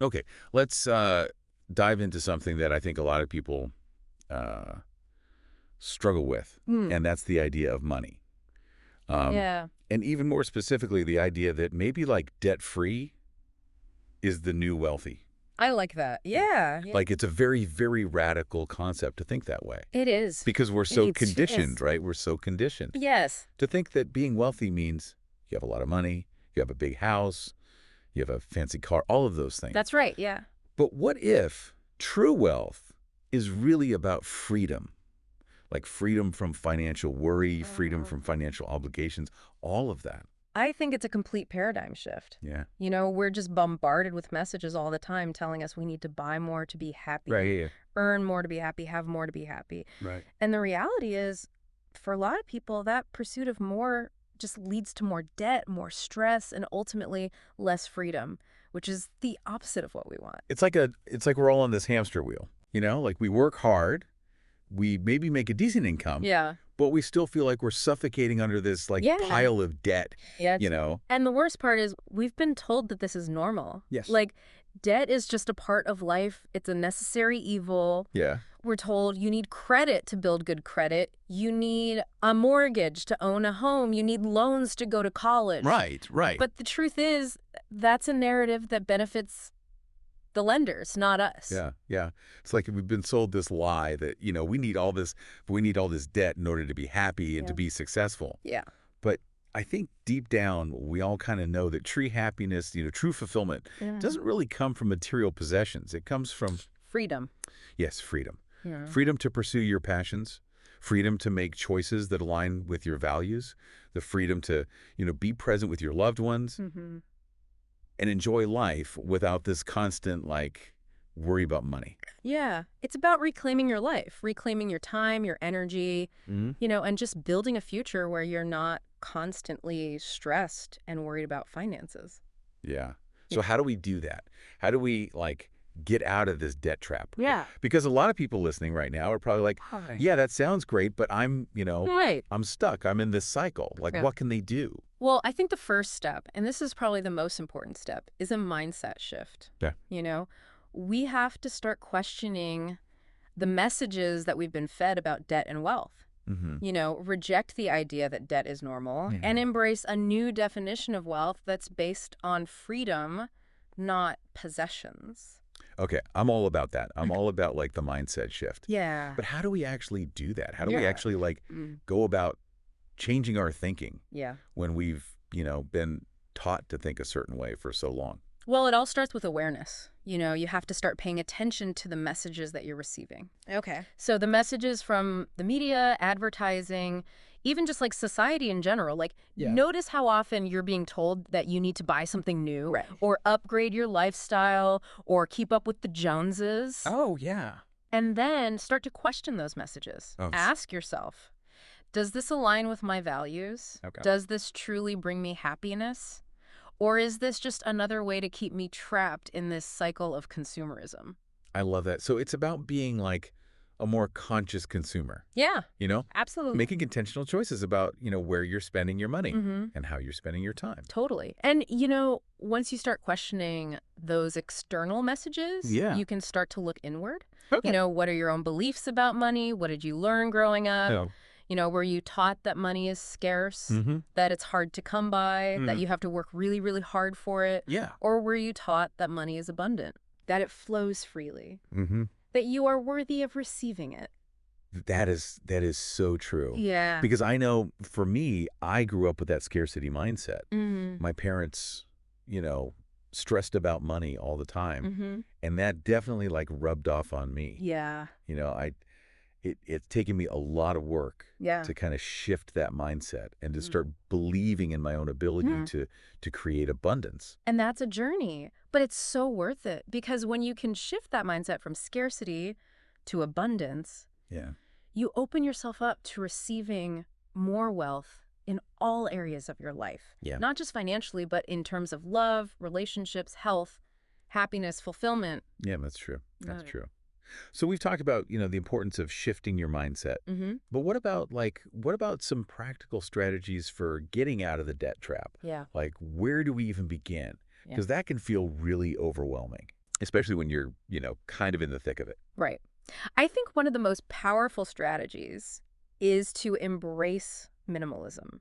Okay, let's dive into something that I think a lot of people uh, struggle with, Hmm. and that's the idea of money. Um, Yeah, and even more specifically, the idea that maybe like debt-free is the new wealthy. I like that. Yeah, yeah. Like it's a very, very radical concept to think that way It is. because we're so It conditioned, is. right? We're so conditioned Yes. to think that being wealthy means you have a lot of money, you have a big house, you have a fancy car, all of those things. That's right. Yeah. But what if true wealth is really about freedom? Like freedom from financial worry, freedom Mhm. from financial obligations, all of that. I think it's a complete paradigm shift. Yeah. We're just bombarded with messages all the time telling us we need to buy more to be Right. happy, Yeah. earn more to be happy, have more to be happy. Right. And the reality is, for a lot of people, that pursuit of more just leads to more debt, more stress, and ultimately less freedom, which is the opposite of what we want. It's like we're all on this hamster wheel. Like we work hard, we maybe make a decent income, Yeah. but we still feel like we're suffocating under this like Yeah. pile of debt, Yeah. you know? And the worst part is we've been told that this is normal. Yes. Like, debt is just a part of life. It's a necessary evil. Yeah. We're told you need credit to build good credit. You need a mortgage to own a home. You need loans to go to college. Right, right. But the truth is, that's a narrative that benefits the lenders, not us. Yeah, yeah. It's like we've been sold this lie that, we need all this debt in order to be happy and Yeah. to be successful. Yeah. But I think deep down, we all kind of know that true happiness, true fulfillment Yeah. doesn't really come from material possessions. It comes from, Freedom. yes, freedom. Yeah. Freedom to pursue your passions, freedom to make choices that align with your values, the freedom to, be present with your loved ones Hmm. and enjoy life without this constant, like, worry about money. Yeah. It's about reclaiming your life, reclaiming your time, your energy, Hmm. and just building a future where you're not constantly stressed and worried about finances. Yeah. Yeah. So how do we do that? How do we like get out of this debt trap? Yeah. Because a lot of people listening right now are probably like, Hi. yeah, that sounds great, but Right. I'm stuck. I'm in this cycle. Like, Yeah. what can they do? Well, I think the first step, and this is probably the most important step, is a mindset shift. Yeah. We have to start questioning the messages that we've been fed about debt and wealth. Mm-hmm. Reject the idea that debt is normal and embrace a new definition of wealth that's based on freedom, not possessions. Okay. I'm all about that. I'm all about like the mindset shift. Yeah. But how do we actually do that? How do we Yeah. actually like Mm. go about changing our thinking Yeah. when we've, been taught to think a certain way for so long? Well, it all starts with awareness. You have to start paying attention to the messages that you're receiving. Okay. So the messages from the media, advertising, even just like society in general, like Yeah. notice how often you're being told that you need to buy something new Right. or upgrade your lifestyle or keep up with the Joneses. Oh, yeah. And then start to question those messages. Oh, Ask yourself, does this align with my values? Okay. Does this truly bring me happiness? Or is this just another way to keep me trapped in this cycle of consumerism? I love that. So it's about being like a more conscious consumer, Yeah, you know? absolutely. Making intentional choices about, where you're spending your money Mm-hmm. and how you're spending your time. Totally. And, once you start questioning those external messages, Yeah. you can start to look inward. Okay. What are your own beliefs about money? What did you learn growing up? Were you taught that money is scarce, Mm-hmm. that it's hard to come by, that Mm. you have to work really, really hard for it? Yeah. Or were you taught that money is abundant, that it flows freely, Mm-hmm. that you are worthy of receiving it? That is so true. Yeah. Because I know for me, I grew up with that scarcity mindset. Mm-hmm. My parents, stressed about money all the time. Mm-hmm. And that definitely like rubbed off on me. Yeah. It's taken me a lot of work Yeah. to kind of shift that mindset and to Mm. start believing in my own ability Mhm. to create abundance. And that's a journey, but it's so worth it because when you can shift that mindset from scarcity to abundance, Yeah. you open yourself up to receiving more wealth in all areas of your life. Yeah. Not just financially, but in terms of love, relationships, health, happiness, fulfillment. Yeah, that's true. That's Right. true. So we've talked about, the importance of shifting your mindset. Mm-hmm. But what about some practical strategies for getting out of the debt trap? Yeah. Like where do we even begin? Yeah. Because that can feel really overwhelming. especially when you're, kind of in the thick of it. Right. I think one of the most powerful strategies is to embrace minimalism.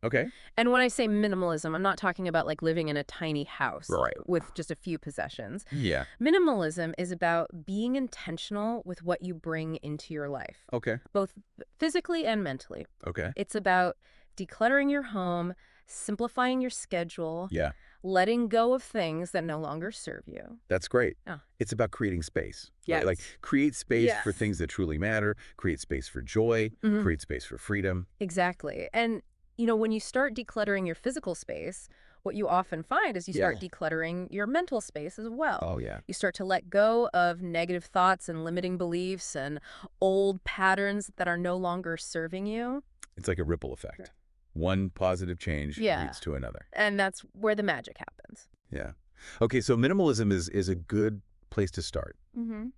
Okay. And when I say minimalism, I'm not talking about like living in a tiny house Right. with just a few possessions. Yeah. Minimalism is about being intentional with what you bring into your life, Okay. both physically and mentally. Okay. It's about decluttering your home, simplifying your schedule, Yeah. letting go of things that no longer serve you. That's great. Oh, It's about creating space, right? yes. Like create space for Yes. things that truly matter, create space for joy, Mhm. create space for freedom. Exactly. And, when you start decluttering your physical space, what you often find is you Yeah. start decluttering your mental space as well. Oh, yeah. You start to let go of negative thoughts and limiting beliefs and old patterns that are no longer serving you. It's like a ripple effect. One positive change Yeah. leads to another. And that's where the magic happens. Yeah. Okay, so minimalism is a good place to start. Mm-hmm.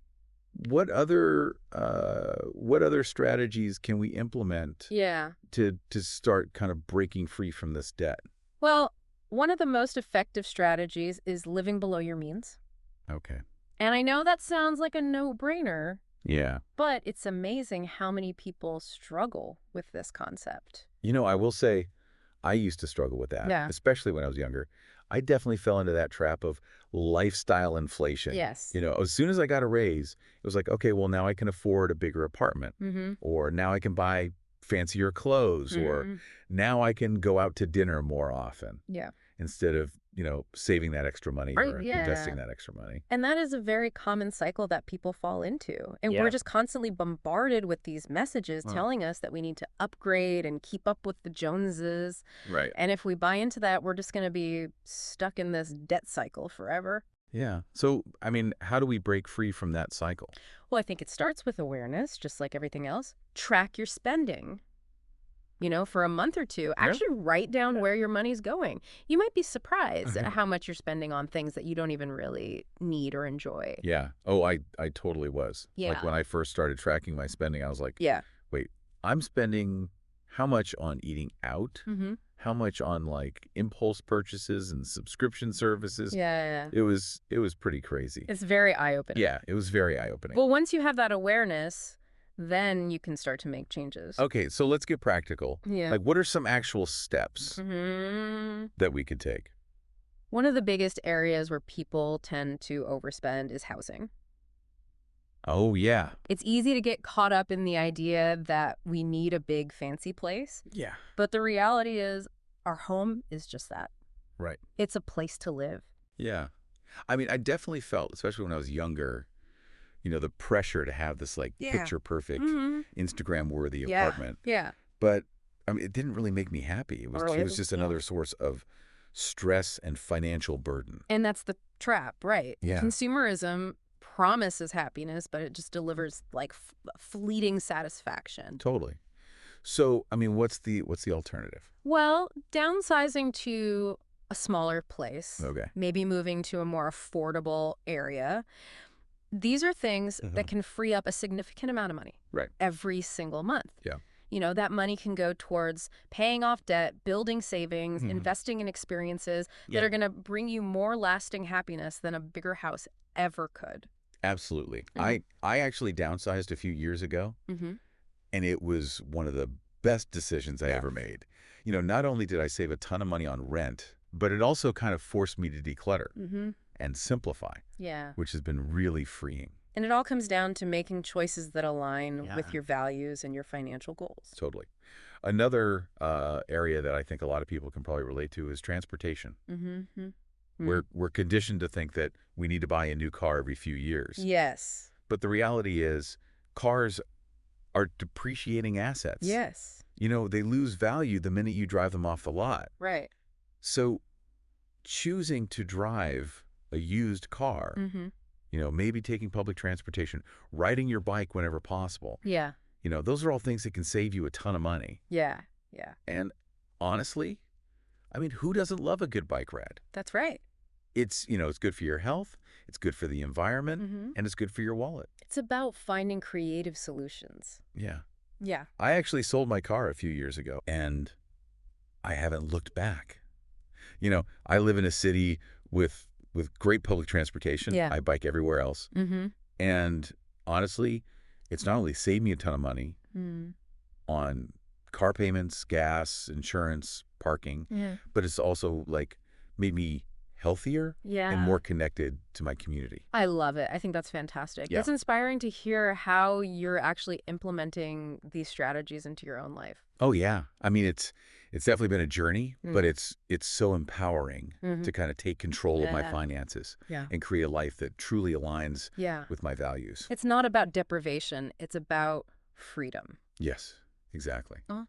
What other strategies can we implement Yeah. to start kind of breaking free from this debt? Well, one of the most effective strategies is living below your means. Okay. And I know that sounds like a no-brainer, Yeah. but it's amazing how many people struggle with this concept. I will say I used to struggle with that, Yeah. especially when I was younger. I definitely fell into that trap of lifestyle inflation. Yes. As soon as I got a raise, it was like, okay, well, now I can afford a bigger apartment, Mm-hmm. or now I can buy fancier clothes, or now I can go out to dinner more often Yeah. instead of, saving that extra money Right. or Yeah. investing that extra money. And that is a very common cycle that people fall into. And we're Yeah. just constantly bombarded with these messages Huh. telling us that we need to upgrade and keep up with the Joneses. Right. And if we buy into that, we're just going to be stuck in this debt cycle forever. Yeah. So, how do we break free from that cycle? Well, I think it starts with awareness, just like everything else. Track your spending. For a month or two, actually write down where your money's going. You might be surprised at how much you're spending on things that you don't even really need or enjoy. Yeah. Oh, I totally was. Yeah. Like when I first started tracking my spending, I was like, Yeah. wait, I'm spending how much on eating out? Mm-hmm. How much on like impulse purchases and subscription services? Yeah. It was pretty crazy. It's very eye-opening. Yeah, it was very eye-opening. Well, once you have that awareness, then you can start to make changes. Okay, so let's get practical. Yeah. Like, what are some actual steps that we could take? One of the biggest areas where people tend to overspend is housing. Oh, yeah. It's easy to get caught up in the idea that we need a big fancy place, Yeah. but the reality is our home is just that. Right. It's a place to live. Yeah. I definitely felt, especially when I was younger, the pressure to have this like Yeah. picture perfect, Mm-hmm. Instagram worthy Yeah. apartment. Yeah. But it didn't really make me happy. It was just another source of stress and financial burden. And that's the trap, right? Yeah. Consumerism promises happiness, but it just delivers like fleeting satisfaction. Totally. So, what's the alternative? Well, downsizing to a smaller place, Okay. maybe moving to a more affordable area. These are things that can free up a significant amount of money Right. every single month. Yeah. That money can go towards paying off debt, building savings, investing in experiences that are going to bring you more lasting happiness than a bigger house ever could. Absolutely. Mhm. I actually downsized a few years ago, Mm-hmm. and it was one of the best decisions I ever made. Not only did I save a ton of money on rent, but it also kind of forced me to declutter Mm-hmm. and simplify, Yeah. which has been really freeing. And it all comes down to making choices that align Yeah. with your values and your financial goals. Totally. Another area that I think a lot of people can probably relate to is transportation. Mm-hmm. We're conditioned to think that we need to buy a new car every few years. Yes. But the reality is cars are depreciating assets. Yes. They lose value the minute you drive them off the lot. Right. So choosing to drive a used car, Mm-hmm. maybe taking public transportation, riding your bike whenever possible, Yeah. those are all things that can save you a ton of money. Yeah. Yeah. And honestly, who doesn't love a good bike ride? That's right. It's good for your health, it's good for the environment, Mm-hmm. and it's good for your wallet. It's about finding creative solutions. Yeah. Yeah. I actually sold my car a few years ago, and I haven't looked back. I live in a city with with great public transportation. Yeah. I bike everywhere else. Mm-hmm. And honestly, it's not only saved me a ton of money Mm. on car payments, gas, insurance, parking, Yeah. but it's also like made me healthier and Yeah. more connected to my community. I love it. I think that's fantastic. Yeah. It's inspiring to hear how you're actually implementing these strategies into your own life. Oh yeah. I mean, it's definitely been a journey, Mm. but it's so empowering Mm-hmm. to kind of take control of my Yeah. finances Yeah. and create a life that truly aligns Yeah. with my values. It's not about deprivation. It's about freedom. Yes, exactly. Uh.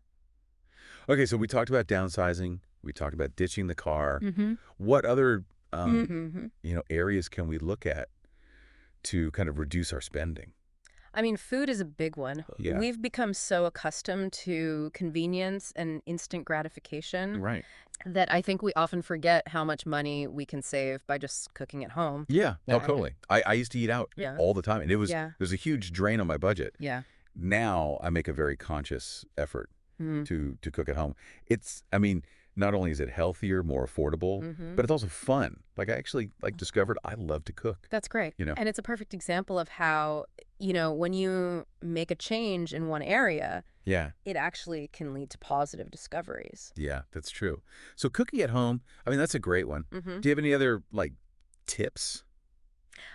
Okay, so we talked about downsizing. We talked about ditching the car. Mm-hmm. What other Mm-hmm. areas can we look at to kind of reduce our spending? I mean, food is a big one. Yeah. We've become so accustomed to convenience and instant gratification Right. that I think we often forget how much money we can save by just cooking at home. Yeah. Oh, Yeah. totally. I used to eat out Yeah. all the time, and Yeah. there's a huge drain on my budget. Yeah. Now I make a very conscious effort Mm. to cook at home. I mean, not only is it healthier, more affordable, Mm-hmm. but it's also fun. Like I actually discovered I love to cook. That's great. You know. And it's a perfect example of how, when you make a change in one area, Yeah. it actually can lead to positive discoveries. Yeah, that's true. So cooking at home, I mean, that's a great one. Mm-hmm. Do you have any other tips?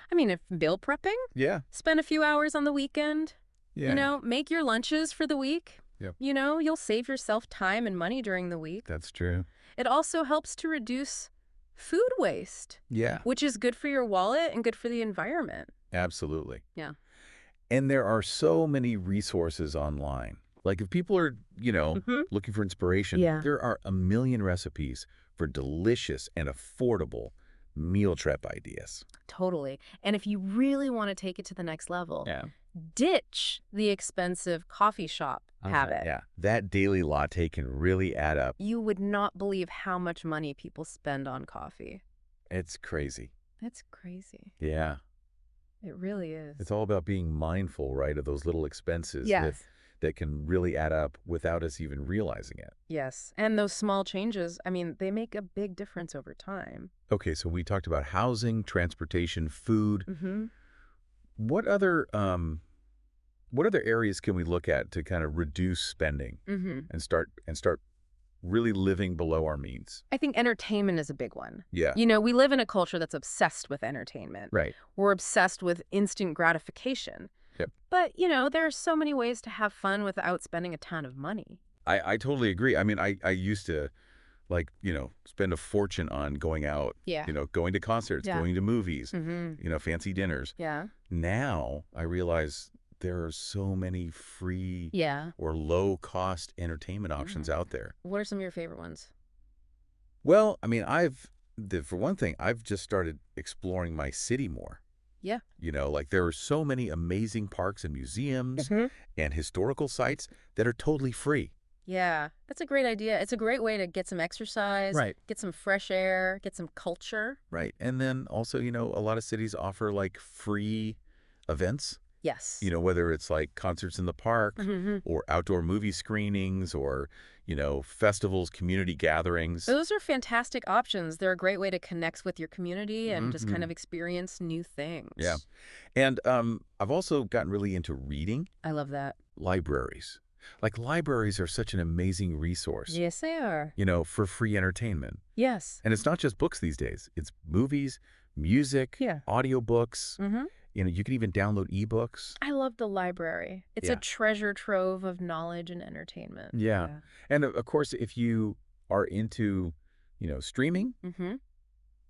I mean, if meal prepping, Yeah. spend a few hours on the weekend, Yeah. make your lunches for the week. Yep. You'll save yourself time and money during the week. That's true. It also helps to reduce food waste, Yeah, which is good for your wallet and good for the environment. absolutely. Yeah. And there are so many resources online. Like if people are, Mhm. looking for inspiration, Yeah. there are a million recipes for delicious and affordable meal prep ideas. Totally. And if you really want to take it to the next level, ditch the expensive coffee shop habit. Yeah. That daily latte can really add up. You would not believe how much money people spend on coffee. It's crazy. That's crazy. Yeah. It really is. It's all about being mindful, right, of those little expenses Yes. that can really add up without us even realizing it. Yes. And those small changes, I mean, they make a big difference over time. Okay, so we talked about housing, transportation, food. Mm-hmm. What other areas can we look at to kind of reduce spending Mm-hmm. and start really living below our means? I think entertainment is a big one. Yeah. We live in a culture that's obsessed with entertainment. Right. We're obsessed with instant gratification. Yep. But, there are so many ways to have fun without spending a ton of money. I totally agree. I mean, I used to spend a fortune on going out, Yeah. going to concerts, Yeah. going to movies, Mm-hmm. fancy dinners. Yeah. Now I realize there are so many free Yeah. or low-cost entertainment options out there. What are some of your favorite ones? Well, I mean, for one thing, I've just started exploring my city more. Yeah. There are so many amazing parks and museums Mm-hmm. and historical sites that are totally free. Yeah. That's a great idea. It's a great way to get some exercise, Right. get some fresh air, get some culture. Right. And then also, a lot of cities offer free events, Yes. whether it's concerts in the park Mm-hmm. or outdoor movie screenings or, festivals, community gatherings. Those are fantastic options. They're a great way to connect with your community and just Mhm. kind of experience new things. Yeah. And I've also gotten really into reading. I love that. Libraries. Libraries are such an amazing resource, Yes, they are. for free entertainment. Yes. And it's not just books these days. It's movies, music, Yeah. audiobooks. Mm-hmm. You can even download ebooks. I love the library. It's Yeah. a treasure trove of knowledge and entertainment. Yeah. And of course, if you are into, streaming, Mm-hmm.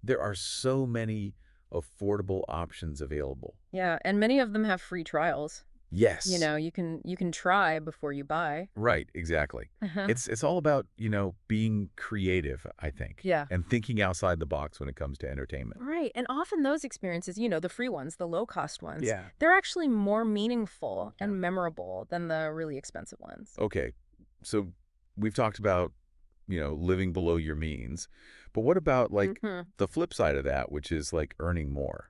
there are so many affordable options available. Yeah, and many of them have free trials. Yes. You can try before you buy. Right, exactly. Uh-huh. It's all about, being creative, I think. Yeah. And thinking outside the box when it comes to entertainment. Right, and often those experiences, the free ones, the low-cost ones, Yeah. they're actually more meaningful and memorable than the really expensive ones. Okay. So we've talked about, living below your means. But what about Mhm. the flip side of that, which is earning more?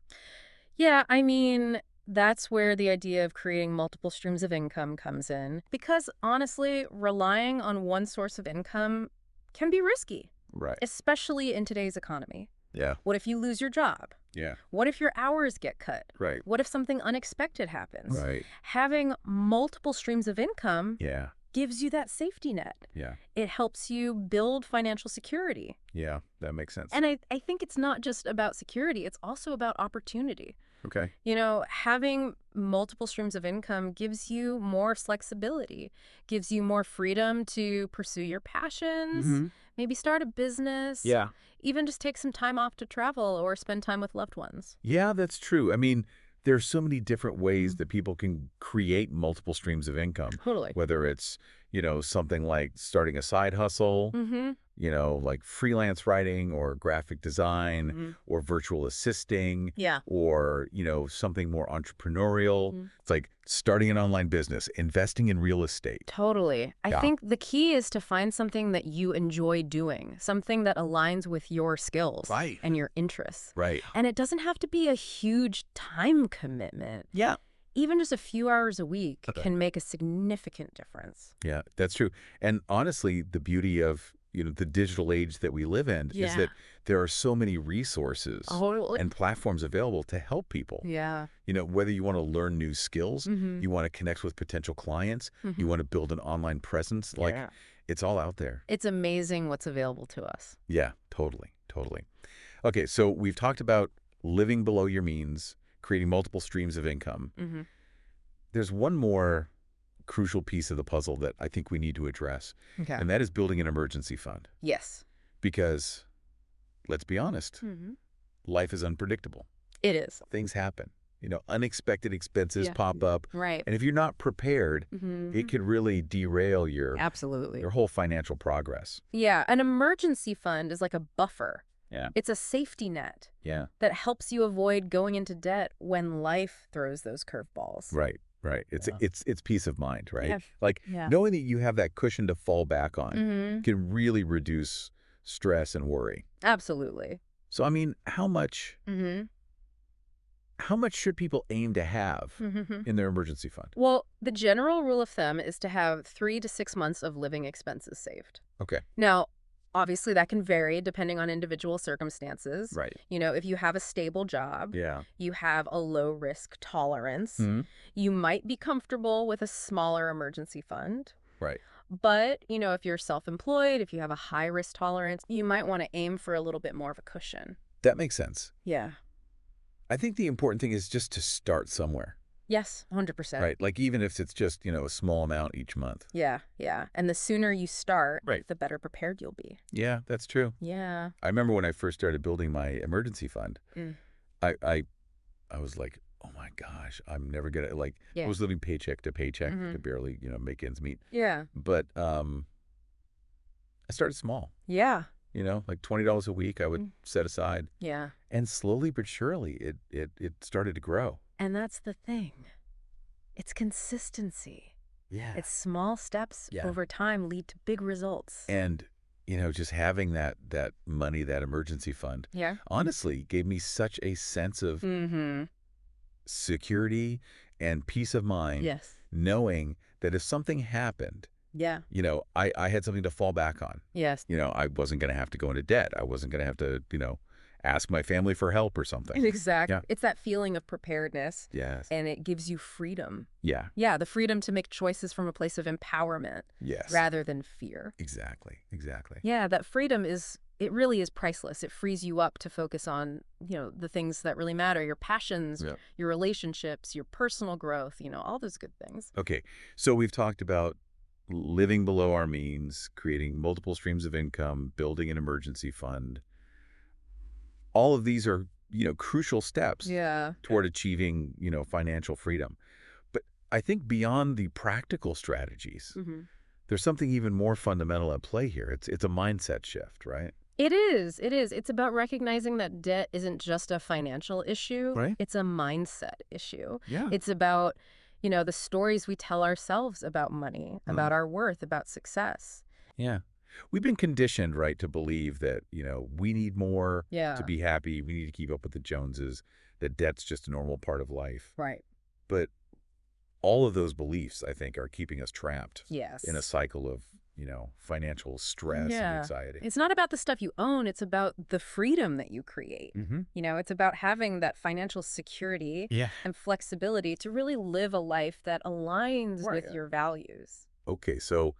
Yeah, I mean, that's where the idea of creating multiple streams of income comes in. Because honestly, relying on one source of income can be risky, Right. especially in today's economy. Yeah. What if you lose your job? Yeah. What if your hours get cut? Right. What if something unexpected happens? Right. Having multiple streams of income Yeah. gives you that safety net. Yeah. It helps you build financial security. Yeah. That makes sense. And I think it's not just about security, it's also about opportunity. Okay. Having multiple streams of income gives you more flexibility, gives you more freedom to pursue your passions, maybe start a business, Yeah. even just take some time off to travel or spend time with loved ones. Yeah, that's true. I mean, there's so many different ways that people can create multiple streams of income, Totally. whether it's, something like starting a side hustle, Mm-hmm. like freelance writing or graphic design Mm-hmm. or virtual assisting Yeah. or, something more entrepreneurial. Mhm. It's like starting an online business, investing in real estate. Totally. I Yeah. think the key is to find something that you enjoy doing, something that aligns with your skills Right. and your interests. Right. And it doesn't have to be a huge time commitment. Yeah. Even just a few hours a week Okay. can make a significant difference. Yeah, that's true. And honestly, the beauty of, the digital age that we live in is Yeah. that there are so many resources Totally. and platforms available to help people. Yeah. Whether you want to learn new skills, Mm-hmm. you want to connect with potential clients, you want to build an online presence, Yeah. it's all out there. It's amazing what's available to us. Yeah, totally, totally. Okay, so we've talked about living below your means, creating multiple streams of income. Mm-hmm. There's one more crucial piece of the puzzle that I think we need to address, Okay. and that is building an emergency fund. Yes. Because, let's be honest, Mm-hmm. life is unpredictable. It is. Things happen. Unexpected expenses Yeah. pop up. Right. And if you're not prepared, Mm-hmm. it could really derail your Absolutely. whole financial progress. Yeah. An emergency fund is like a buffer. Yeah. It's a safety net Yeah. that helps you avoid going into debt when life throws those curveballs. Right. Right. It's Yeah. it's peace of mind, right? Yeah. Like Yeah. knowing that you have that cushion to fall back on Mm-hmm. can really reduce stress and worry. Absolutely. So I mean, how much Mm-hmm. should people aim to have Mm-hmm. in their emergency fund? Well, the general rule of thumb is to have 3 to 6 months of living expenses saved. Okay. Now, obviously, that can vary depending on individual circumstances. Right. If you have a stable job, Yeah. you have a low risk tolerance, Hmm. you might be comfortable with a smaller emergency fund. Right. But, if you're self-employed, if you have a high risk tolerance, you might want to aim for a little bit more of a cushion. That makes sense. Yeah. I think the important thing is just to start somewhere, Yes, 100%. right? Like even if it's just, a small amount each month. Yeah, yeah. And the sooner you start, Right. the better prepared you'll be. Yeah, that's true. Yeah. I remember when I first started building my emergency fund, Mm. I was like, oh my gosh, I'm never gonna I Yeah. was living paycheck to paycheck Mhm. to barely, make ends meet. Yeah. But I started small, Yeah. like $20 a week I would set aside. Yeah. And slowly but surely it started to grow. And that's the thing. It's consistency. Yeah. It's small steps Yeah. over time lead to big results. And, just having that money, that emergency fund, Yeah. honestly gave me such a sense of Mm-hmm. security and peace of mind, Yes. knowing that if something happened, Yeah. I had something to fall back on. Yes. I wasn't going to have to go into debt. I wasn't going to have to, ask my family for help or something. Exactly. Yeah. It's that feeling of preparedness, Yes. and it gives you freedom. Yeah. Yeah, the freedom to make choices from a place of empowerment Yes. rather than fear. Exactly. Exactly. Yeah, that freedom it really is priceless. It frees you up to focus on, the things that really matter, your passions, Yeah. your relationships, your personal growth, all those good things. Okay. So we've talked about living below our means, creating multiple streams of income, building an emergency fund. All of these are, crucial steps Yeah. toward achieving, financial freedom. But I think beyond the practical strategies, Mm-hmm. there's something even more fundamental at play here. It's a mindset shift, right? It is. It is. It's about recognizing that debt isn't just a financial issue. Right. It's a mindset issue. Yeah. It's about, the stories we tell ourselves about money, about our worth, about success. Yeah. We've been conditioned, right, to believe that, we need more Yeah. to be happy. We need to keep up with the Joneses, that debt's just a normal part of life. Right. But all of those beliefs, I think, are keeping us trapped Yes. in a cycle of financial stress and Yeah. anxiety. It's not about the stuff you own, it's about the freedom that you create. Mm-hmm. It's about having that financial security Yeah. and flexibility to really live a life that aligns Right. with your values. Okay, so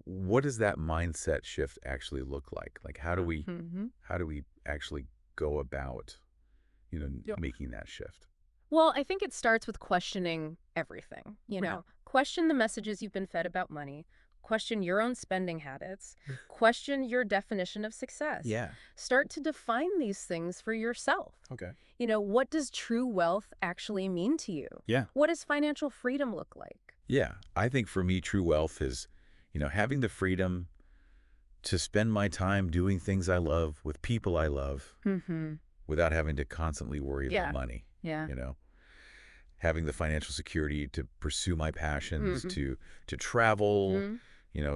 what does that mindset shift actually look like? Like, Hmm. how do we actually go about, Yeah. making that shift? Well, I think it starts with questioning everything. Okay. Question the messages you've been fed about money, question your own spending habits, question your definition of success. Yeah. Start to define these things for yourself. Okay. What does true wealth actually mean to you? Yeah. What does financial freedom look like? Yeah. I think for me, true wealth is, having the freedom to spend my time doing things I love with people I love Mm-hmm. without having to constantly worry about Yeah. money, Yeah. you know? Having the financial security to pursue my passions, Mm-hmm. to travel, Hmm.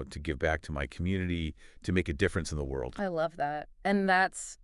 to give back to my community, to make a difference in the world. I love that. And that's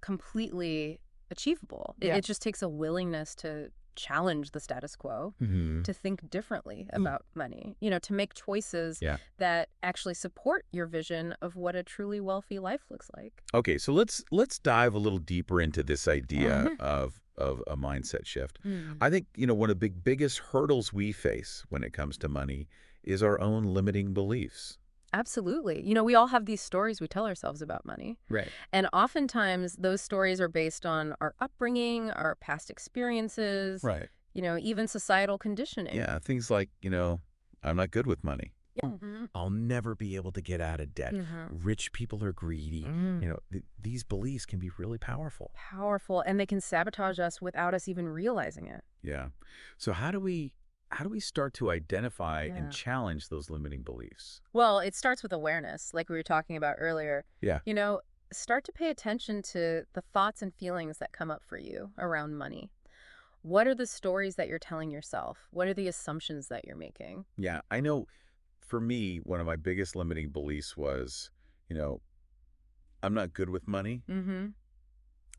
completely achievable. It, Yeah. it just takes a willingness to challenge the status quo, Hmm. to think differently about money, to make choices Yeah. that actually support your vision of what a truly wealthy life looks like. Okay, so let's dive a little deeper into this idea Mhm. of a mindset shift. Mm. I think, one of the biggest hurdles we face when it comes to money is our own limiting beliefs. Absolutely. We all have these stories we tell ourselves about money. Right. And oftentimes those stories are based on our upbringing, our past experiences, Right. even societal conditioning. Yeah, things like, I'm not good with money. Yeah. Mhm. I'll never be able to get out of debt. Mhm. Rich people are greedy. Mm. These beliefs can be really powerful. Powerful, and they can sabotage us without us even realizing it. Yeah. So how do we start to identify Yeah. and challenge those limiting beliefs? Well, it starts with awareness, like we were talking about earlier. Yeah. Start to pay attention to the thoughts and feelings that come up for you around money. What are the stories that you're telling yourself? What are the assumptions that you're making? Yeah. I know for me, one of my biggest limiting beliefs was, you know, I'm not good with money. Mm-hmm.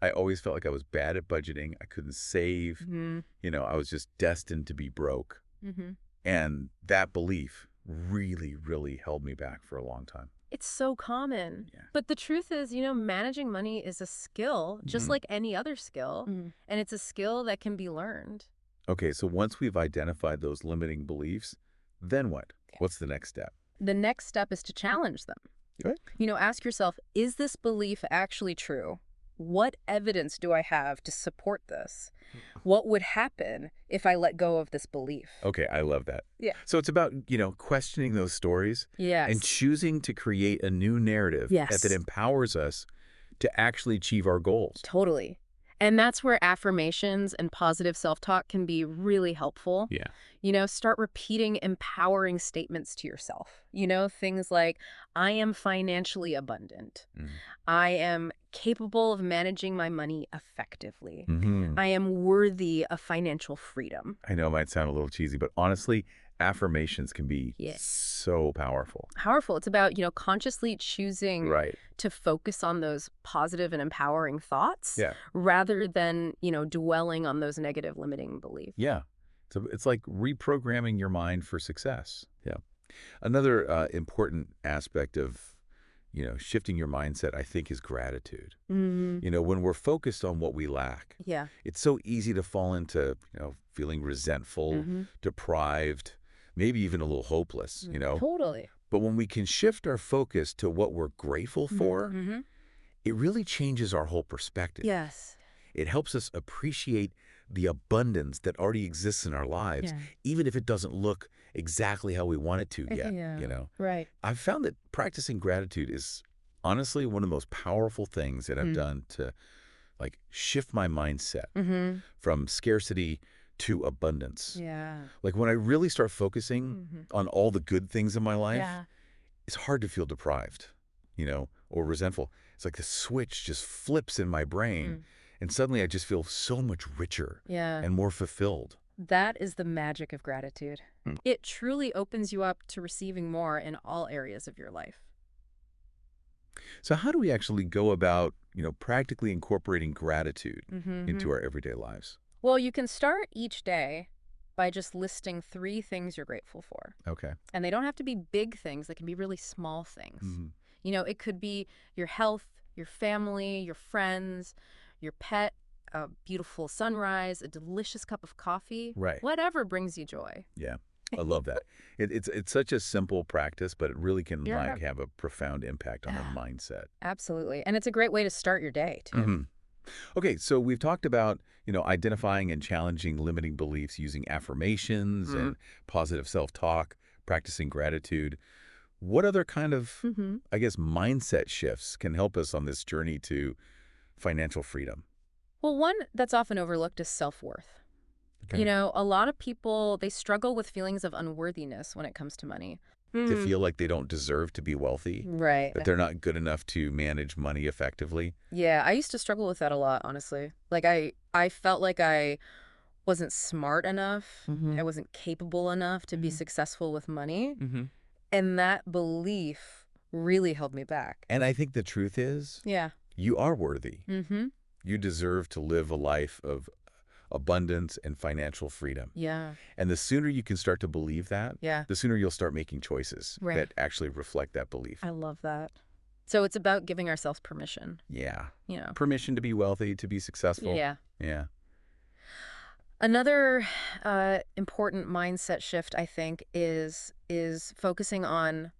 I always felt like I was bad at budgeting. I couldn't save. Mm-hmm. I was just destined to be broke. Mm-hmm. And that belief really, really held me back for a long time. It's so common. Yeah. But the truth is, managing money is a skill, just Mhm. like any other skill. Mhm. And it's a skill that can be learned. Okay, so once we've identified those limiting beliefs, then what? Yeah. What's the next step? The next step is to challenge them. Right. Ask yourself, is this belief actually true? What evidence do I have to support this? What would happen if I let go of this belief? Okay, I love that. Yeah. So it's about, questioning those stories Yes. and choosing to create a new narrative Yes. that empowers us to actually achieve our goals. Totally. And that's where affirmations and positive self-talk can be really helpful. Yeah. Start repeating empowering statements to yourself. Things like, I am financially abundant. Mm. I am capable of managing my money effectively. Hmm. I am worthy of financial freedom. I know it might sound a little cheesy, but honestly, affirmations can be Yes. so powerful. Powerful. It's about, consciously choosing Right. to focus on those positive and empowering thoughts Yeah. rather than, dwelling on those negative limiting beliefs. Yeah. So it's like reprogramming your mind for success. Yeah. Another important aspect of, shifting your mindset, I think, is gratitude. Mm-hmm. When we're focused on what we lack, Yeah. it's so easy to fall into, feeling resentful, Mm-hmm. deprived, maybe even a little hopeless, Totally. But when we can shift our focus to what we're grateful for, Mm-hmm. it really changes our whole perspective. Yes. It helps us appreciate the abundance that already exists in our lives, Yeah. even if it doesn't look exactly how we want it to yet, Yeah. Right. I've found that practicing gratitude is honestly one of the most powerful things that I've done to shift my mindset Mm-hmm. from scarcity to abundance. Yeah. Like when I really start focusing Mm-hmm. on all the good things in my life, Yeah. it's hard to feel deprived, or resentful. It's like the switch just flips in my brain and suddenly I just feel so much richer Yeah. and more fulfilled. That is the magic of gratitude. Mm. It truly opens you up to receiving more in all areas of your life. So how do we actually go about, practically incorporating gratitude Mm-hmm. into our everyday lives? Well, you can start each day by just listing 3 things you're grateful for. Okay. And they don't have to be big things. They can be really small things. Mhm. It could be your health, your family, your friends, your pet, a beautiful sunrise, a delicious cup of coffee, Right. whatever brings you joy. Yeah. I love that. It's such a simple practice, but it really can Yeah. like have a profound impact on our mindset. Absolutely. And it's a great way to start your day, too. Hmm. Okay, so we've talked about, identifying and challenging limiting beliefs using affirmations Mm. and positive self-talk, practicing gratitude. What other kind of, Mm-hmm. I guess, mindset shifts can help us on this journey to financial freedom? Well, one that's often overlooked is self-worth. Okay. A lot of people, they struggle with feelings of unworthiness when it comes to money. To Mm. feel like they don't deserve to be wealthy, Right. that they're not good enough to manage money effectively. Yeah, I used to struggle with that a lot, honestly. Like I felt like I wasn't smart enough. Hmm. I wasn't capable enough to be successful with money. Hmm. And that belief really held me back. And I think the truth is, Yeah. you are worthy. Mm-hmm. You deserve to live a life of abundance and financial freedom. Yeah. And the sooner you can start to believe that, Yeah. the sooner you'll start making choices Right. that actually reflect that belief. I love that. So it's about giving ourselves permission, Yeah. you know. Permission to be wealthy, to be successful. Yeah. Yeah. Another important mindset shift, I think, is focusing on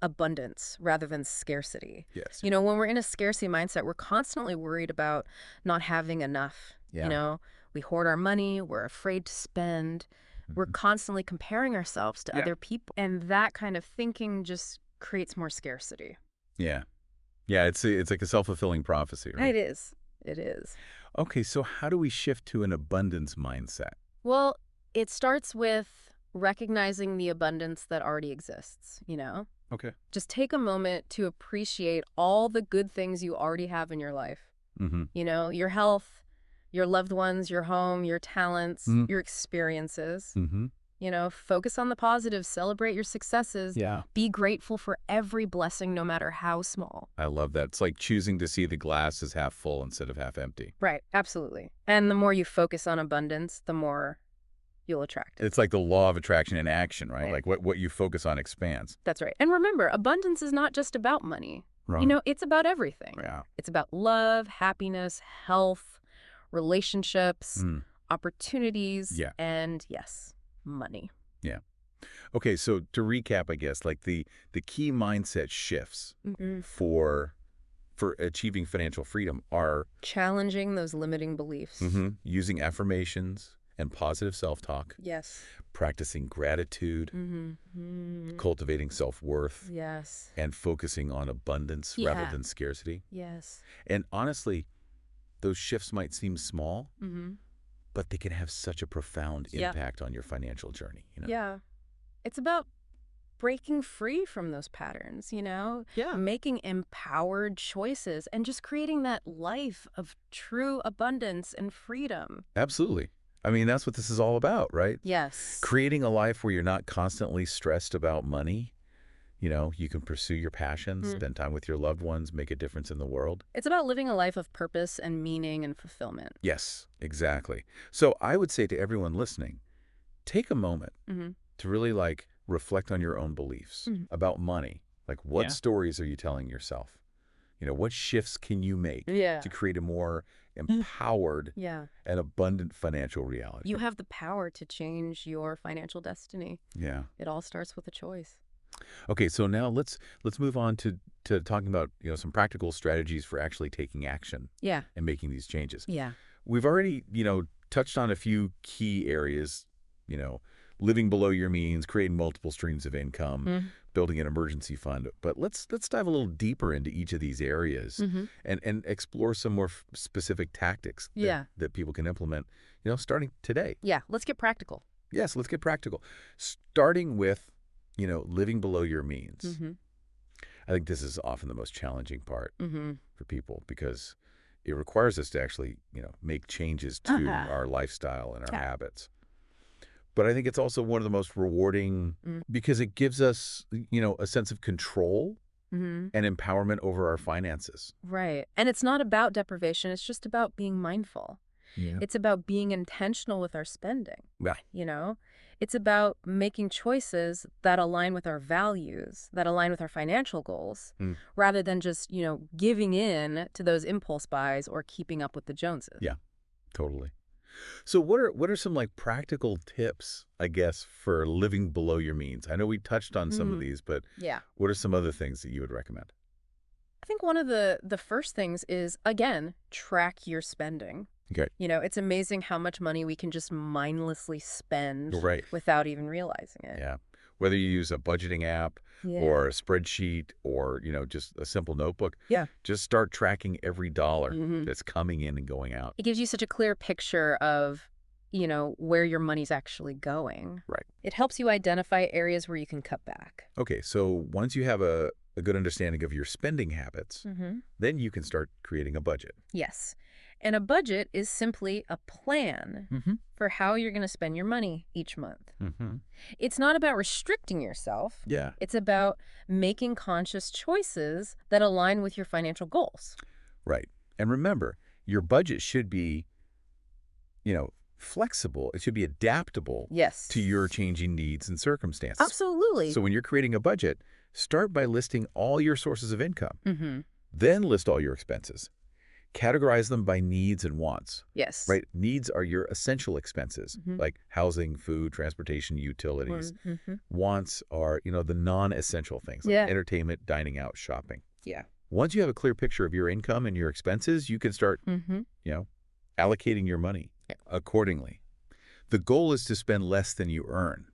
abundance rather than scarcity. Yes. When we're in a scarcity mindset, we're constantly worried about not having enough. Yeah. We hoard our money, we're afraid to spend, we're Mhm. constantly comparing ourselves to Yeah. other people. And that kind of thinking just creates more scarcity. Yeah. Yeah, it's like a self-fulfilling prophecy, It right? is. It is. Okay, so how do we shift to an abundance mindset? Well, it starts with recognizing the abundance that already exists. Okay. Just take a moment to appreciate all the good things you already have in your life. Mm-hmm. Your health, your loved ones, your home, your talents, Mm-hmm. your experiences. Mm-hmm. Focus on the positives, celebrate your successes, Yeah. be grateful for every blessing, no matter how small. I love that. It's like choosing to see the glass as half full instead of half empty. Right, absolutely. And the more you focus on abundance, the more you'll attract it. It's like the law of attraction in action, right? Right. Like what you focus on expands. That's right. And remember, abundance is not just about money. Right. It's about everything. Yeah. It's about love, happiness, health, relationships, Mm. opportunities, Yeah. and yes, money. Yeah. Okay, so to recap, I guess, like the key mindset shifts Mm-hmm. for achieving financial freedom are Challenging those limiting beliefs. using affirmations and positive self-talk, Yes. practicing gratitude, Mm-hmm. cultivating self-worth, Yes. and focusing on abundance rather Yeah. than scarcity. Yes. And honestly, those shifts might seem small, Mm-hmm. but they can have such a profound Yeah. impact on your financial journey. Yeah. It's about breaking free from those patterns. Yeah. Making empowered choices and just creating that life of true abundance and freedom. Absolutely. I mean, that's what this is all about, right? Yes. Creating a life where you're not constantly stressed about money. You can pursue your passions, spend time with your loved ones, make a difference in the world. It's about living a life of purpose and meaning and fulfillment. Yes, exactly. So I would say to everyone listening, take a moment Mm-hmm. to really reflect on your own beliefs about money. Like what stories are you telling yourself? What shifts can you make Yeah. to create a more empowered Yeah. and abundant financial reality? You have the power to change your financial destiny. Yeah. It all starts with a choice. Okay, so now let's move on to talking about some practical strategies for actually taking action Yeah. and making these changes. Yeah. We've already touched on a few key areas, living below your means, creating multiple streams of income, building an emergency fund. But let's dive a little deeper into each of these areas and explore some more specific tactics that people can implement, starting today. Yeah. Let's get practical. Yes, let's get practical. Starting with living below your means. Mm-hmm. I think this is often the most challenging part Mm-hmm. for people because it requires us to actually, make changes to our lifestyle and our habits. But I think it's also one of the most rewarding because it gives us, a sense of control and empowerment over our finances. Right. And it's not about deprivation. It's just about being mindful. Yeah. It's about being intentional with our spending, Yeah. you know? It's about making choices that align with our values, that align with our financial goals, Mm. rather than just, giving in to those impulse buys or keeping up with the Joneses. Yeah, totally. So what are some like practical tips, I guess, for living below your means? I know we touched on some of Mm, these, but yeah. what are some other things that you would recommend? I think one of the first things is, again, track your spending. Okay. It's amazing how much money we can just mindlessly spend Right. without even realizing it. Yeah. Whether you use a budgeting app Yeah. or a spreadsheet or, just a simple notebook, Yeah. just start tracking every dollar hmm that's coming in and going out. It gives you such a clear picture of, where your money's actually going. Right. It helps you identify areas where you can cut back. Okay, so once you have a good understanding of your spending habits, then you can start creating a budget. Yes. And a budget is simply a plan Mm-hmm. for how you're going to spend your money each month. Mm-hmm. It's not about restricting yourself. Yeah. It's about making conscious choices that align with your financial goals. Right. And remember, your budget should be, flexible. It should be adaptable Yes. to your changing needs and circumstances. Absolutely. So when you're creating a budget, start by listing all your sources of income. Mm-hmm. Then list all your expenses. Categorize them by needs and wants. Yes. Right? Needs are your essential expenses, Mhm. like housing, food, transportation, utilities. Mm-hmm. Wants are, the non-essential things like Yeah. entertainment, dining out, shopping. Yeah. Once you have a clear picture of your income and your expenses, you can start, Mm-hmm. allocating your money accordingly. The goal is to spend less than you earn.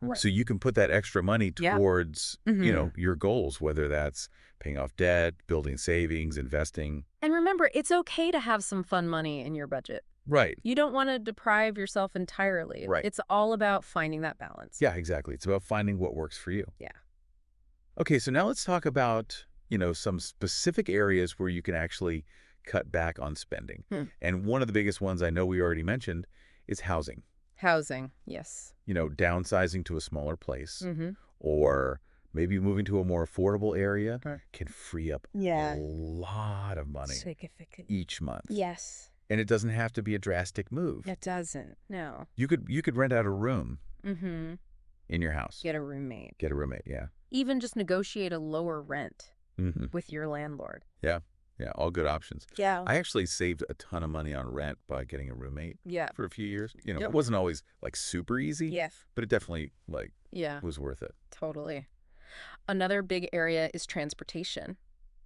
Right. So you can put that extra money Yeah. towards, Mhm. your goals, whether that's paying off debt, building savings, investing. And remember, it's okay to have some fun money in your budget. Right. You don't want to deprive yourself entirely. Right. It's all about finding that balance. Yeah, exactly. It's about finding what works for you. Yeah. Okay, so now let's talk about, some specific areas where you can actually cut back on spending. And one of the biggest ones I know we already mentioned is housing. Housing. Yes. Downsizing to a smaller place Mm-hmm. or maybe moving to a more affordable area Right. can free up Yeah. a lot of money Significant. each month. Yes. And it doesn't have to be a drastic move. It doesn't. No. You could rent out a room Mm-hmm. in your house. Get a roommate. Get a roommate, yeah. Even just negotiate a lower rent Mm-hmm. with your landlord. Yeah, all good options. Yeah. I actually saved a ton of money on rent by getting a roommate Yeah. for a few years. Yep. It wasn't always like super easy, Yes. but it definitely Yeah. was worth it. Totally. Another big area is transportation.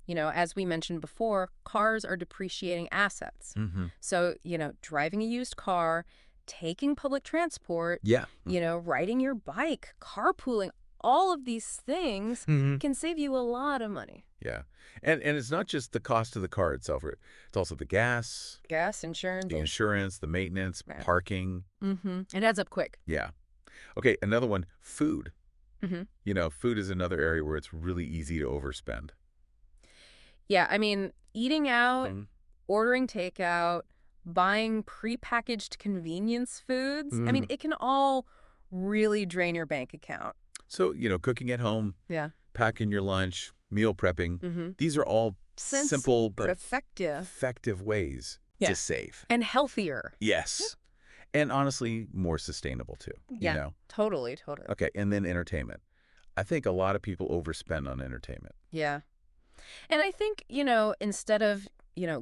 As we mentioned before, cars are depreciating assets. Mm-hmm. So, driving a used car, taking public transport, Yeah. riding your bike, carpooling, all of these things Mm-hmm. can save you a lot of money. Yeah. And it's not just the cost of the car itself. It's also the gas, Gas, insurance. the insurance, the maintenance, Right. parking. Mm-hmm. It adds up quick. Yeah. Okay, another one, food. Mm-hmm. Food is another area where it's really easy to overspend. Yeah, I mean, eating out, Mhm. ordering takeout, buying prepackaged convenience foods. I mean, it can all really drain your bank account. So, cooking at home, Yeah. packing your lunch, meal prepping, Mm-hmm. these are all simple But but effective. ways Yeah. to save. And healthier. Yes. And honestly, more sustainable too. Yeah. Totally. Okay, and then entertainment. I think a lot of people overspend on entertainment. Yeah. And I think, instead of,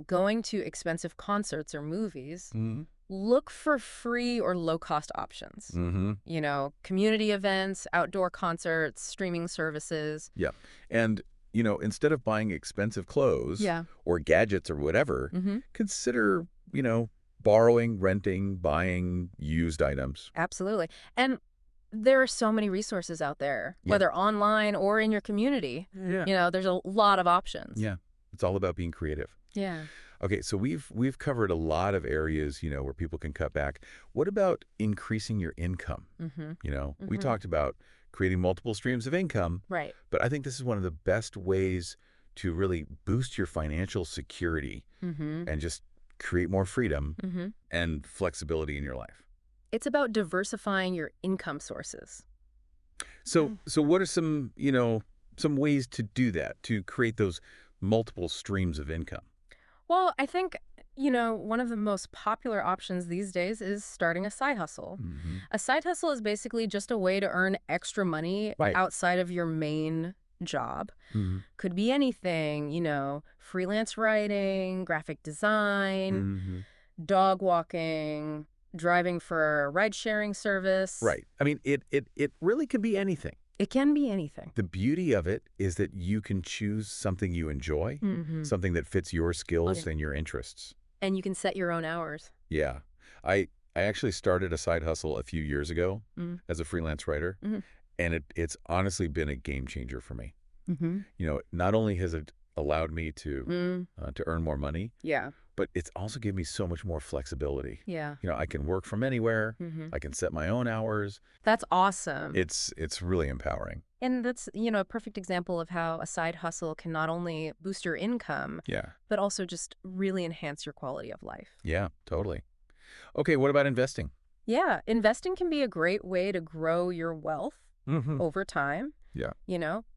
going to expensive concerts or movies, Mm-hmm. look for free or low-cost options. Mm-hmm. Community events, outdoor concerts, streaming services. Yeah. And, instead of buying expensive clothes Yeah. or gadgets or whatever, Mm-hmm. consider, borrowing, renting, buying used items. Absolutely. And there are so many resources out there, Yeah. whether online or in your community. Yeah. There's a lot of options. Yeah. It's all about being creative. Yeah. Okay, so we've covered a lot of areas, where people can cut back. What about increasing your income? Mm-hmm. We talked about creating multiple streams of income, Right. but I think this is one of the best ways to really boost your financial security Mm-hmm. and just create more freedom Mm-hmm. and flexibility in your life. It's about diversifying your income sources. So what are some ways to do that, to create those multiple streams of income? Well, I think One of the most popular options these days is starting a side hustle. Hmm. A side hustle is basically just a way to earn extra money Right. outside of your main job. Hmm. Could be anything, freelance writing, graphic design, Hmm. dog walking, driving for a ride-sharing service. Right. I mean, it really could be anything. It can be anything. The beauty of it is that you can choose something you enjoy, Mm-hmm. something that fits your skills and your interests. And you can set your own hours. Yeah. I actually started a side hustle a few years ago Mm-hmm. as a freelance writer, and it's honestly been a game changer for me. Mm-hmm. Not only has it allowed me to earn more money, Yeah. but it's also given me so much more flexibility. Yeah. I can work from anywhere. Mm-hmm. I can set my own hours. That's awesome. It's really empowering. And that's, a perfect example of how a side hustle can not only boost your income, Yeah. but also just really enhance your quality of life. Yeah, totally. Okay, what about investing? Yeah, investing can be a great way to grow your wealth Mm-hmm. over time, Yeah.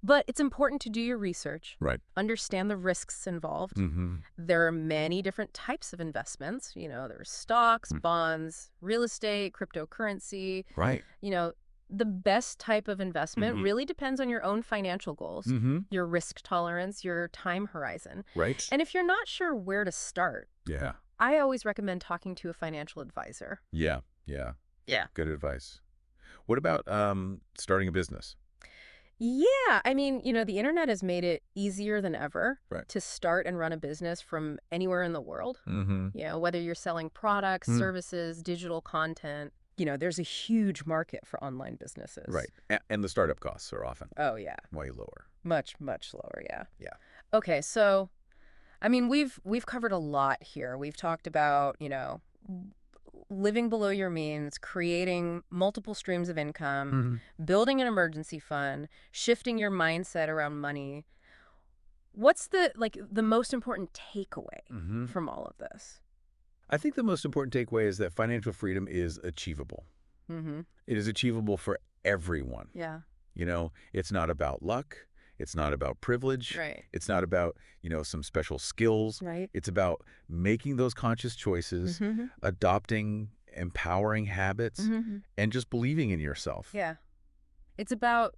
But it's important to do your research, Right. understand the risks involved. Mm-hmm. There are many different types of investments. There's stocks, bonds, real estate, cryptocurrency. Right. The best type of investment Mhm. really depends on your own financial goals, Mm-hmm. your risk tolerance, your time horizon. Right. And if you're not sure where to start, Yeah. I always recommend talking to a financial advisor. Yeah. Yeah. Yeah. Good advice. What about starting a business? Yeah, I mean, the internet has made it easier than ever Right. to start and run a business from anywhere in the world. Mm-hmm. Whether you're selling products, Mm. services, digital content, there's a huge market for online businesses. Right. And the startup costs are often Oh, yeah. way lower. Much, much lower, yeah. Yeah. Okay, so, I mean, we've covered a lot here. We've talked about, living below your means, creating multiple streams of income, Mm-hmm. building an emergency fund, shifting your mindset around money. What's the most important takeaway Mm-hmm. from all of this? I think the most important takeaway is that financial freedom is achievable. Mm-hmm. It is achievable for everyone. Yeah. It's not about luck. It's not about privilege. Right. It's not about, some special skills. Right. It's about making those conscious choices, Mm-hmm. adopting empowering habits, Mm-hmm. and just believing in yourself. Yeah. It's about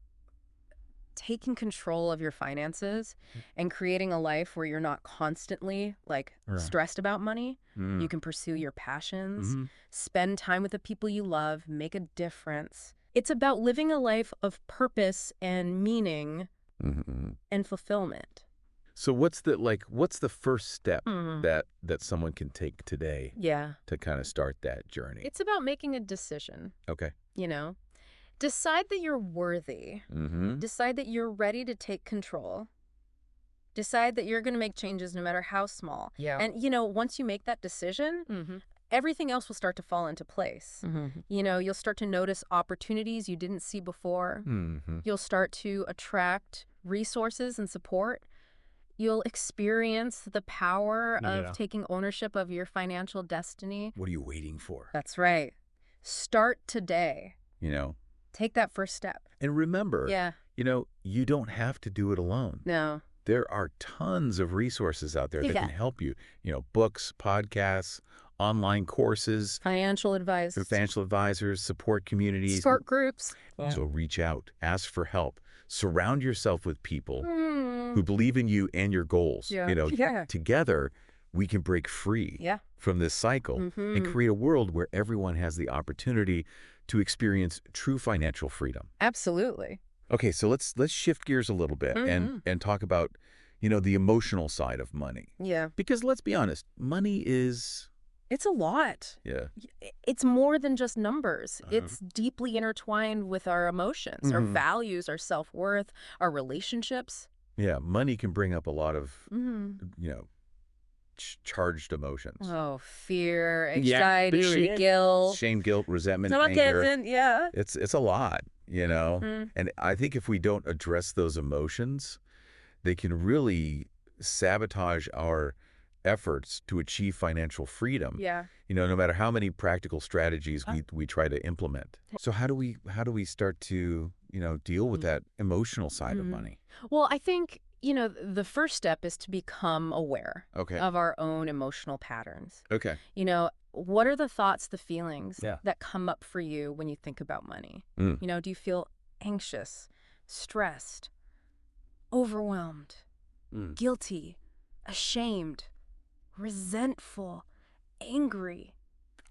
taking control of your finances and creating a life where you're not constantly Right. stressed about money. Mm. You can pursue your passions, Mhm. spend time with the people you love, make a difference. It's about living a life of purpose and meaning Mhm. and fulfillment. So what's the first step Mm. that someone can take today Yeah. to kind of start that journey? It's about making a decision, Okay. Decide that you're worthy. Mm-hmm. Decide that you're ready to take control. Decide that you're going to make changes no matter how small. Yeah. And, once you make that decision, everything else will start to fall into place. You'll start to notice opportunities you didn't see before. Mm-hmm. You'll start to attract resources and support. You'll experience the power Yeah. of taking ownership of your financial destiny. What are you waiting for? That's right. Start today. Take that first step. And remember, Yeah. You don't have to do it alone. No. There are tons of resources out there that Yeah. can help you. Books, podcasts, online courses, Financial advice. financial advisors, support communities. Support groups. So reach out, ask for help, surround yourself with people Mm. who believe in you and your goals. Yeah. Yeah. Together, we can break free Yeah. from this cycle and Mhm. create a world where everyone has the opportunity to experience true financial freedom. Absolutely. Okay, so let's shift gears a little bit and talk about, the emotional side of money. Yeah. Because let's be honest, money is, It's a lot. yeah. It's more than just numbers. Uh-huh. It's deeply intertwined with our emotions, our Mhm. values, our self-worth, our relationships. Yeah, money can bring up a lot of, Mm. charged emotions. Oh, fear, Yeah, anxiety, fear. guilt. Shame, guilt, resentment, anger. Sarcasm, yeah. It's a lot, Mm. And I think if we don't address those emotions, they can really sabotage our efforts to achieve financial freedom. Yeah. No matter how many practical strategies we try to implement. So how do we start to, deal with that emotional side of Mhm. money? Well, I think, The first step is to become aware Okay. of our own emotional patterns. Okay. What are the thoughts, the feelings Yeah. that come up for you when you think about money? Mm. Do you feel anxious, stressed, overwhelmed, Mm. guilty, ashamed, resentful, angry?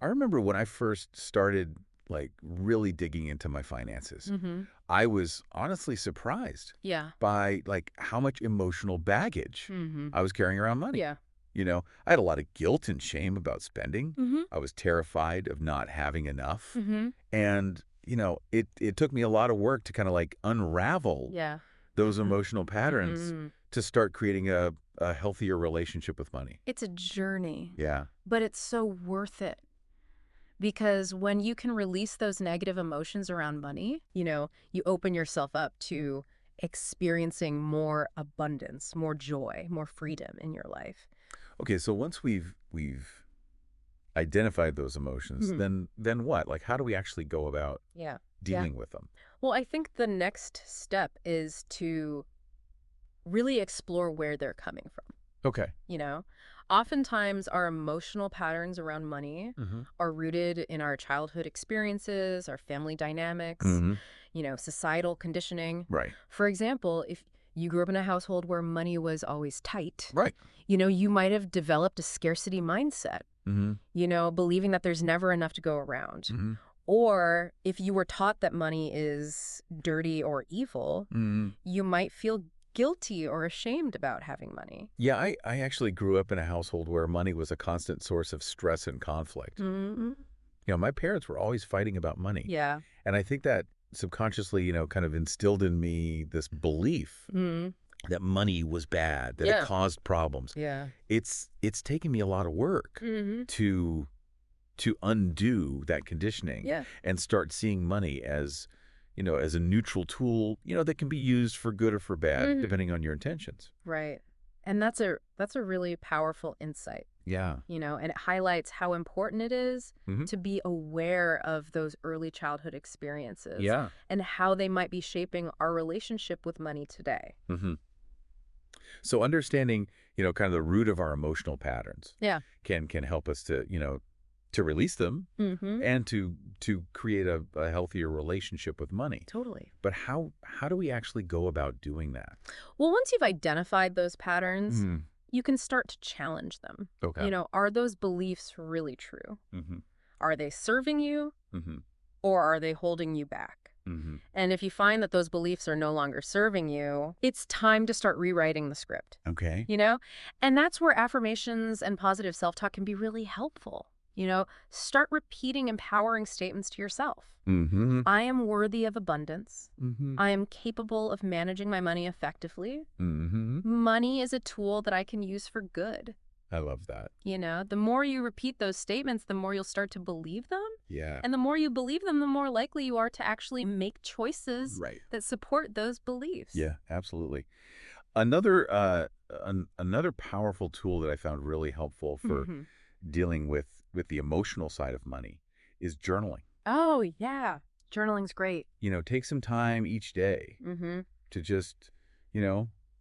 I remember when I first started like really digging into my finances, Mm-hmm. I was honestly surprised Yeah. by like how much emotional baggage Mm-hmm. I was carrying around money. Yeah. I had a lot of guilt and shame about spending. Mm-hmm. I was terrified of not having enough. Mm-hmm. And, it took me a lot of work to kind of like unravel Yeah. those emotional patterns Mm-hmm. to start creating a healthier relationship with money. It's a journey, Yeah. but it's so worth it. Because when you can release those negative emotions around money, you open yourself up to experiencing more abundance, more joy, more freedom in your life. Okay, so once we've identified those emotions, Mhm. then what? Like how do we actually go about Yeah. Yeah. dealing with them? Well, I think the next step is to really explore where they're coming from. Okay. You know, Oftentimes our emotional patterns around money Mm-hmm. are rooted in our childhood experiences, our family dynamics, Mm-hmm. societal conditioning. Right. For example, if you grew up in a household where money was always tight, Right. you might have developed a scarcity mindset, Mm-hmm. believing that there's never enough to go around. Mm-hmm. Or if you were taught that money is dirty or evil, Mm-hmm. you might feel guilty or ashamed about having money. Yeah, I actually grew up in a household where money was a constant source of stress and conflict. Mm-hmm. My parents were always fighting about money. Yeah. And I think that subconsciously, kind of instilled in me this belief Mm-hmm. that money was bad, that it Yeah. caused problems. Yeah. It's taken me a lot of work Mm-hmm. to undo that conditioning Yeah. and start seeing money as a neutral tool, that can be used for good or for bad, Mhm. depending on your intentions. Right. And that's a really powerful insight, Yeah. and it highlights how important it is Hmm. to be aware of those early childhood experiences Yeah. and how they might be shaping our relationship with money today. Hmm. So understanding, kind of the root of our emotional patterns Yeah. can help us to release them Mm-hmm. and to create a healthier relationship with money. Totally. But how do we actually go about doing that? Well, once you've identified those patterns, Mm. you can start to challenge them. Okay. Are those beliefs really true? Mm-hmm. Are they serving you Mm-hmm. or are they holding you back? Mm-hmm. And if you find that those beliefs are no longer serving you, it's time to start rewriting the script, Okay. And that's where affirmations and positive self-talk can be really helpful. Start repeating empowering statements to yourself. Mm-hmm. I am worthy of abundance. Mm-hmm. I am capable of managing my money effectively. Mm-hmm. Money is a tool that I can use for good. I love that. The more you repeat those statements, the more you'll start to believe them. Yeah. And the more you believe them, the more likely you are to actually make choices Right. that support those beliefs. Yeah, absolutely. Another powerful tool that I found really helpful for Mhm. dealing with the emotional side of money is journaling. Oh, yeah. Journaling's great. Take some time each day Mm-hmm. to just,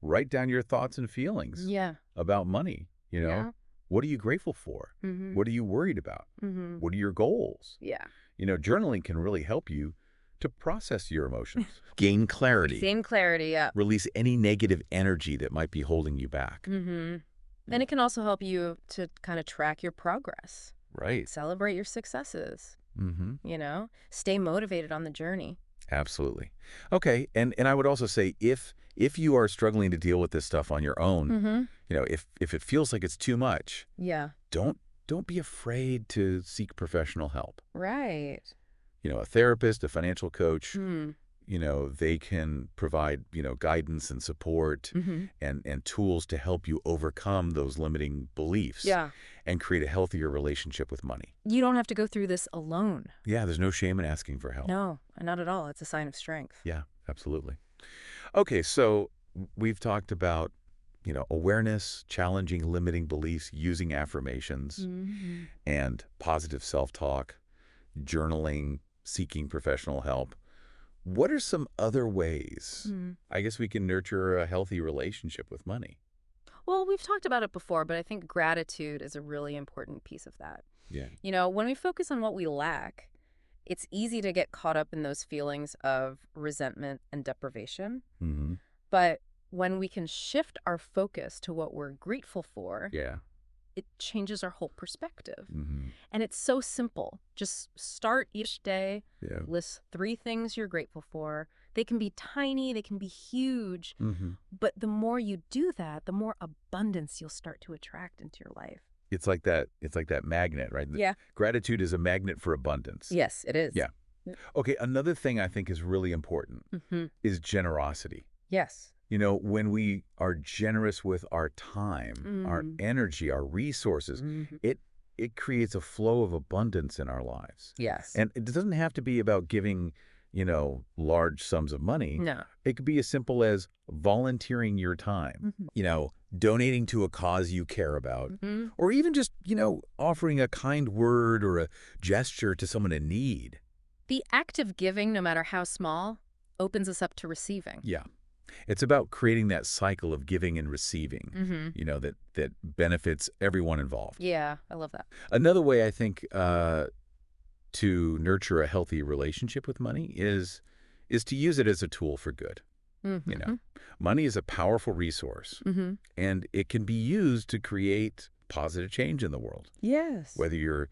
write down your thoughts and feelings Yeah. about money. Yeah. What are you grateful for? Mm-hmm. What are you worried about? Mm-hmm. What are your goals? Yeah. Journaling can really help you to process your emotions, gain clarity, Same clarity, yeah. release any negative energy that might be holding you back. Mm-hmm. And it can also help you to kind of track your progress, Right. celebrate your successes, Mm-hmm. stay motivated on the journey. Absolutely. Okay. And I would also say if you are struggling to deal with this stuff on your own, Mm-hmm. if it feels like it's too much, Yeah. don't be afraid to seek professional help. Right. A therapist, a financial coach, Mm. they can provide, guidance and support Mm-hmm. and tools to help you overcome those limiting beliefs Yeah. and create a healthier relationship with money. You don't have to go through this alone. Yeah, there's no shame in asking for help. No, not at all. It's a sign of strength. Yeah, absolutely. Okay, so we've talked about, awareness, challenging limiting beliefs, using affirmations Mm-hmm. and positive self-talk, journaling, seeking professional help. What are some other ways, Mm. I guess, we can nurture a healthy relationship with money? Well, we've talked about it before, but I think gratitude is a really important piece of that. Yeah. When we focus on what we lack, it's easy to get caught up in those feelings of resentment and deprivation. Mm-hmm. But when we can shift our focus to what we're grateful for, Yeah. it changes our whole perspective. Mm-hmm. And it's so simple. Just start each day, Yeah. list 3 things you're grateful for. They can be tiny, they can be huge, Mm-hmm. but the more you do that, the more abundance you'll start to attract into your life. It's like that. It's like that magnet, right? Yeah. Gratitude is a magnet for abundance. Yes, it is. Yeah. Okay. Another thing I think is really important Mm-hmm. is generosity. Yes. When we are generous with our time, our energy, our resources, Mhm. it creates a flow of abundance in our lives. Yes. And it doesn't have to be about giving, large sums of money. No. It could be as simple as volunteering your time, Mhm. donating to a cause you care about, Mhm. or even just, offering a kind word or a gesture to someone in need. The act of giving, no matter how small, opens us up to receiving. Yeah. It's about creating that cycle of giving and receiving, Mm-hmm. that benefits everyone involved. Yeah, I love that. Another way I think to nurture a healthy relationship with money is to use it as a tool for good. Mm-hmm. Money is a powerful resource, Mm-hmm. and it can be used to create positive change in the world. Yes. Whether you're,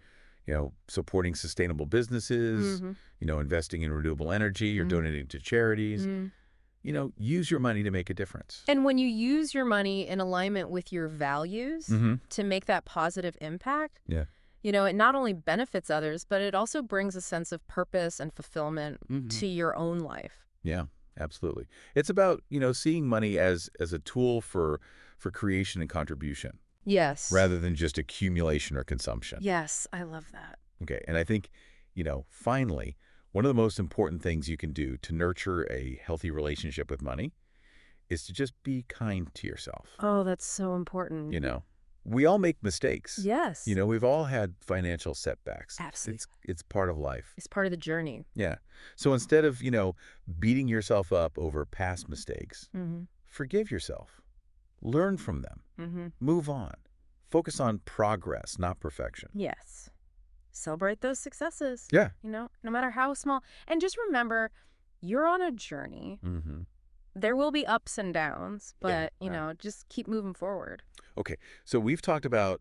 supporting sustainable businesses, Mm-hmm. investing in renewable energy, or Mm-hmm. donating to charities, Mm-hmm. use your money to make a difference. And when you use your money in alignment with your values Mm-hmm. to make that positive impact, Yeah. it not only benefits others, but it also brings a sense of purpose and fulfillment to your own life. Yeah, absolutely. It's about, seeing money as a tool for creation and contribution Yes. rather than just accumulation or consumption. Yes, I love that. Okay. And I think, finally, one of the most important things you can do to nurture a healthy relationship with money is to just be kind to yourself. Oh, that's so important. We all make mistakes. Yes. We've all had financial setbacks. Absolutely. It's part of life. It's part of the journey. Yeah. So instead of, beating yourself up over past mistakes, Mm-hmm. forgive yourself. Learn from them. Mm-hmm. Move on. Focus on progress, not perfection. Yes. Celebrate those successes. Yeah. No matter how small. And just remember, you're on a journey. Mm-hmm. There will be ups and downs, but, Yeah. just keep moving forward. Okay. So we've talked about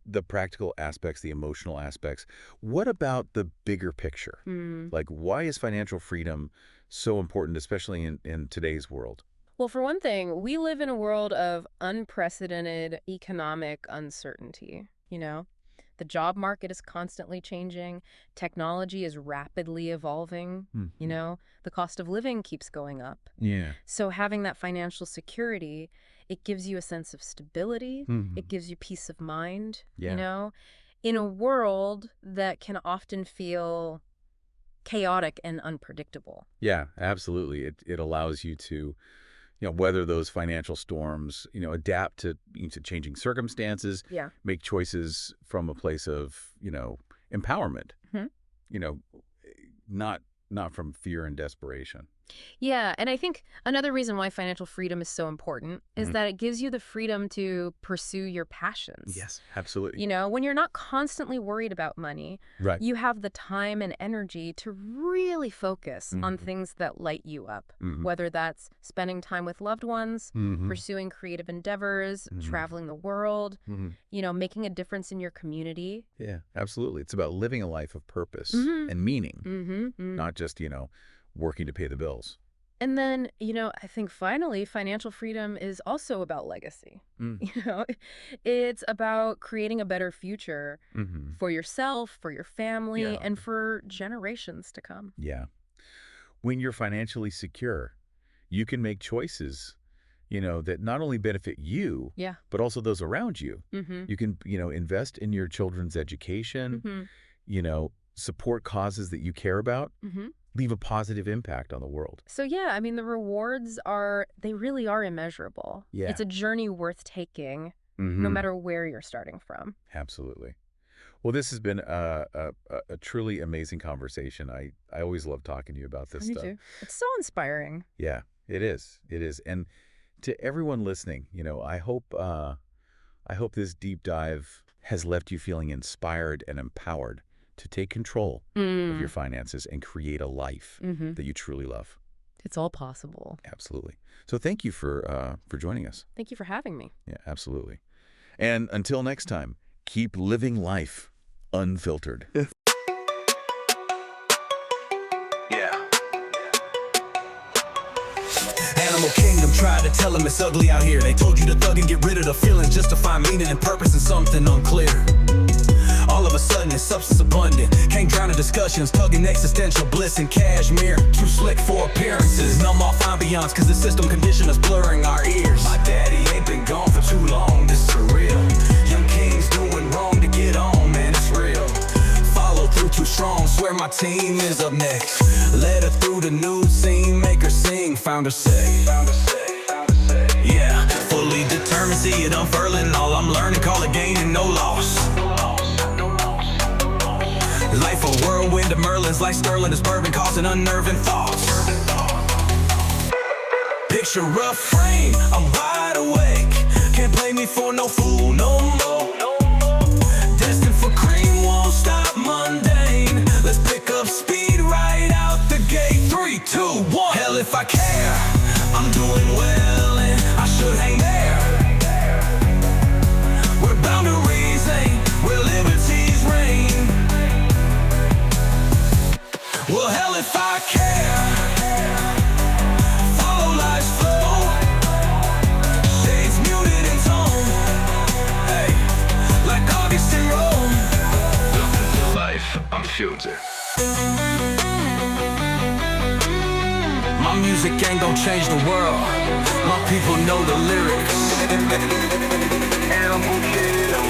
the practical aspects, the emotional aspects. What about the bigger picture? Mm. Like, why is financial freedom so important, especially in today's world? Well, for one thing, we live in a world of unprecedented economic uncertainty, The job market is constantly changing. Technology is rapidly evolving. Mhm. The cost of living keeps going up. Yeah. So having that financial security, it gives you a sense of stability. Mhm. It gives you peace of mind, Yeah. in a world that can often feel chaotic and unpredictable. Yeah, absolutely. It allows you to, weather those financial storms, adapt to changing circumstances, Yeah. make choices from a place of, empowerment, Mhm. you know, not from fear and desperation. Yeah, and I think another reason why financial freedom is so important is Mhm. that it gives you the freedom to pursue your passions. Yes, absolutely. When you're not constantly worried about money, Right. you have the time and energy to really focus on Mhm. things that light you up, Mhm. whether that's spending time with loved ones, Mhm. pursuing creative endeavors, Mhm. traveling the world, Mhm. making a difference in your community. Yeah, absolutely. It's about living a life of purpose Mm-hmm. and meaning, Mm-hmm. not just, working to pay the bills. And then, I think finally, financial freedom is also about legacy. Mm. You know, it's about creating a better future Mm-hmm. for yourself, for your family, Yeah. and for generations to come. Yeah. When you're financially secure, you can make choices, that not only benefit you, Yeah. but also those around you. Mm-hmm. You can, invest in your children's education, Mm-hmm. support causes that you care about, Mm-hmm. leave a positive impact on the world. So, yeah, I mean, the rewards they really are immeasurable. Yeah. It's a journey worth taking, no Mm-hmm. matter where you're starting from. Absolutely. Well, this has been a truly amazing conversation. I always love talking to you about this Me stuff. too. It's so inspiring. Yeah, it is. It is. And to everyone listening, I hope this deep dive has left you feeling inspired and empowered to take control of your finances and create a life that you truly love. It's all possible. Absolutely. So thank you for joining us. Thank you for having me. Yeah, absolutely. And until next time, keep living life unfiltered. Animal kingdom tried to tell them it's ugly out here. They told you to thug and get rid of the feelings just to find meaning and purpose in something unclear. All of a sudden it's substance abundant. Can't drown in discussions, tugging existential bliss in cashmere. Too slick for appearances, numb off ambiance cause the system condition is blurring our ears. My daddy ain't been gone for too long, this is surreal. Young kings doing wrong to get on, man, it's real. Follow through too strong, swear my team is up next. Led her through the nude scene, make her sing, found her say. Yeah, fully determined, see it unfurling. All I'm learning, call it gain and no loss. Life a whirlwind of Merlins, like Sterling is bourbon, causing unnerving thoughts. Picture a frame, I'm wide awake. Can't play me for no fool no more. Destined for cream, won't stop mundane. Let's pick up speed right out the gate. 3, 2, 1. Hell if I care, I'm doing well and I should hang there. Where boundaries ain't, where liberties reign. Well, hell if I care. Follow life's flow. Shades muted in tone. Hey, like August in Rome. Welcome to life, I'm filtered. My music ain't gon' change the world. My people know the lyrics. Animal kingdom.